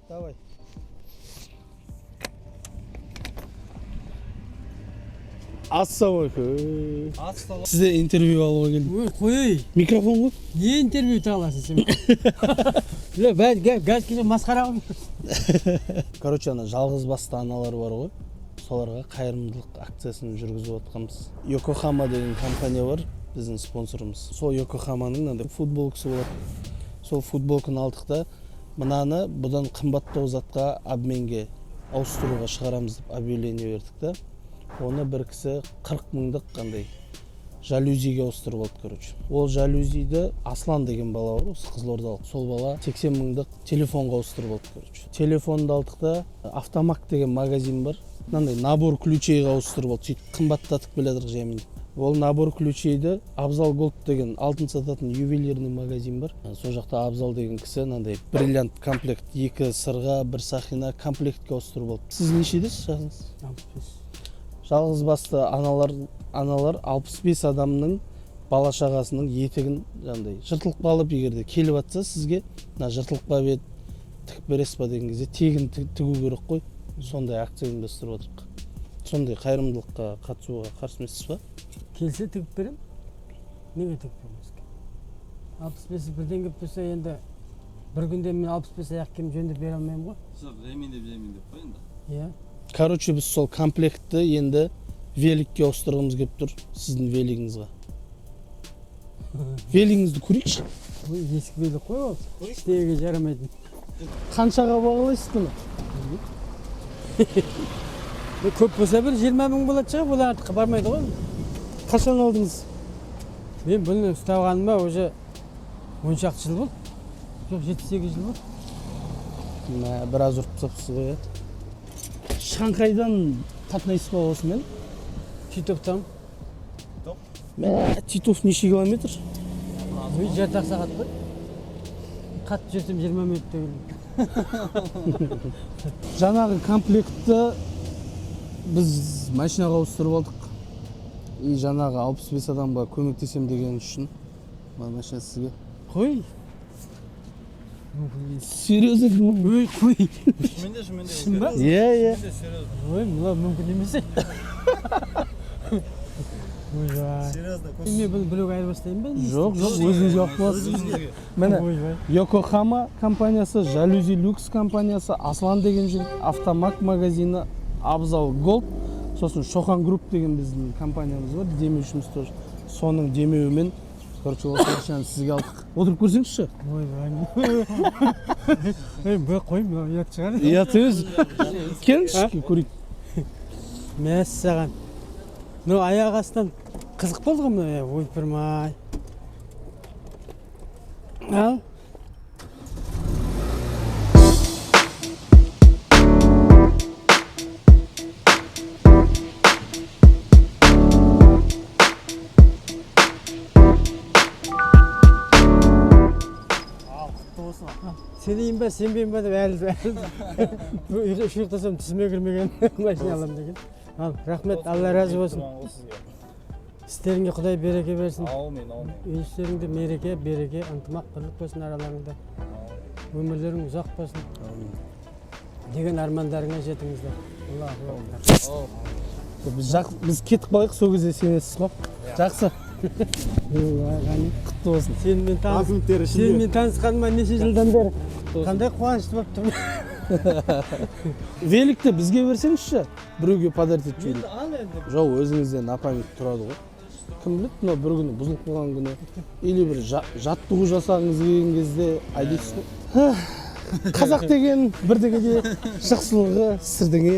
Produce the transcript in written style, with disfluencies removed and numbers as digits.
Давай. Ассалаумалейкум. Ассалам. Сізде интервью алуға келдім. Ой, қой. Микрофон ғой? Не интервью тағаласың сен? Бля, газ келе масқара қылып. Короче, ана жалғыз басты аналар бар ғой. Соларға қайырымдылық акциясын жүргізіп отқанбыз. Йокохама деген компания бар, біздің спонсорымыз. Сол Йокохаманың мынандай футболкасы болады. Сол футболканы алдық та, мынаны бұдан қымбаттау затқа обменге ауыстыруға шығарамыз деп объявление бердік та. Оны бір кісі 40 мыңдық қандай жалюзиге ауыстырып алды, короче. Ол жалюзиді Аслан деген бала бар, Қызылордалық. Сол бала 80 мыңдық телефонға ауыстырып алды, короче. Телефонды алдық та, Автомак деген магазин бар. Мынандай набор ключейға ауыстырып алды. Сөйтіп қымбаттатып келедік жаймен. Ол набор ключейді Абзал Голд деген алтын сататын ювелирный магазин бар. Сол жақта Абзал деген кісі мынандай бриллиант комплект, 2 сырға, 1 сақина комплектке ауыстырып алды. Сіз нешедесіз жағыңыз? 65. Жалғыз басты аналар 65 адамның бала шағасының етігін жаңағыдай жыртылып қалып, егерде келіп жатса сізге мына жыртылып қалып еді тігіп бересіз ба деген кезде тегін тігу керек қой. Сондай акция ұйымдастырып отырмық. Сондай қайырымдылыққа қатысуға қарсы емессіз ба? Келсе тігіп берем. Неге тігіп береміз? 65 бірден келіп тұрса енді бір күнде мен 65 аяқ киім жөндеп бере алмаймын ғой. Жоқ, жаймендеп қой енді. Иә. Короче, біз сол комплектті енді великке ауыстырғымыз келіп тұр сіздің велигіңізға. Велигіңізді көрейікші. Ой, ескі велик қой ол. Іштеге жарамайтын. Қаншаға бағалайсыз бұны? Көп болса бір 20 мың болады шығар, бұл артыққа бармайды ғой. Қашан алдыңыз? Мен бұны ұстағаныма уже 10 шақты жыл болды. Жоқ, 7-8 жыл болды. Біраз ұрып тапсыз ғой. Шанхайдан қатынайсыз ба осымен? Титовтан. Титов неше километр? Жарты сағат қой. Қатты жүрсем 20 минутта келдім. Жаңағы комплектті біз машинаға ауыстырып алдық. И жаңағы 65 адамға көмектесем деген үшін машина сізге. Қой. Серьезно? Ой, қой. Шыменде. Шын ба? Иә. Ой, мұна мүмкін емес. Ойбай. Серьезно. Мен бұны блог айырбастайын ба? Жоқ, өзіңізге алып қаласыз. Міне, Йокохама компаниясы, Жалюзи Люкс компаниясы, Аслан деген жігіт, Автомак магазині, Абзал Голд, сосын Шоқан Групп деген біздің компаниямыз бар, демеушіміз тоже. Соның демеуімен, короче, осы ақшаны сізге алдық. Отырып көрсеңізші. Ойбай. Бұл қойым, ұят шығар. Ұят емес. Келіңізші, көрейік. Мәссаған. Ну, аяқ астынан қызық болды ғой мұны, ойпырмай. Ал. Сенейін ба, сенбейін ба деп әлі. Үш ұйықтасам түсіме кірмеген машина алам деген. Ал, рахмет, Алла разы болсын. Істеріңе Құдай береке берсін. Аумин. Үйлістеріңде мереке, береке, ынтымақ, бірлік болсын араларыңда. Өмірлерің ұзақ болсын. Деген армандарыңа жетіңіздер. Аллаху акбар. Біз кетіп қалайық, сол кезде сенесіз ғой. Жақсы. Құтты болсын. Сенімен танысқаныма неше жылдан бері. Қандай қуанышты болып тұрмын. Великті бізге берсеңізші, біреуге подарить етіп жіберейік. Ал енді. Жоқ, өзіңізден апамет тұрады ғой. Кім біледі, мына бір күні бұзылып қалған күні, или бір жаттығу жасағыңыз келген кезде айдайсыз ғой. Қазақ деген бірдеңеде жақсылығы сірдеңе.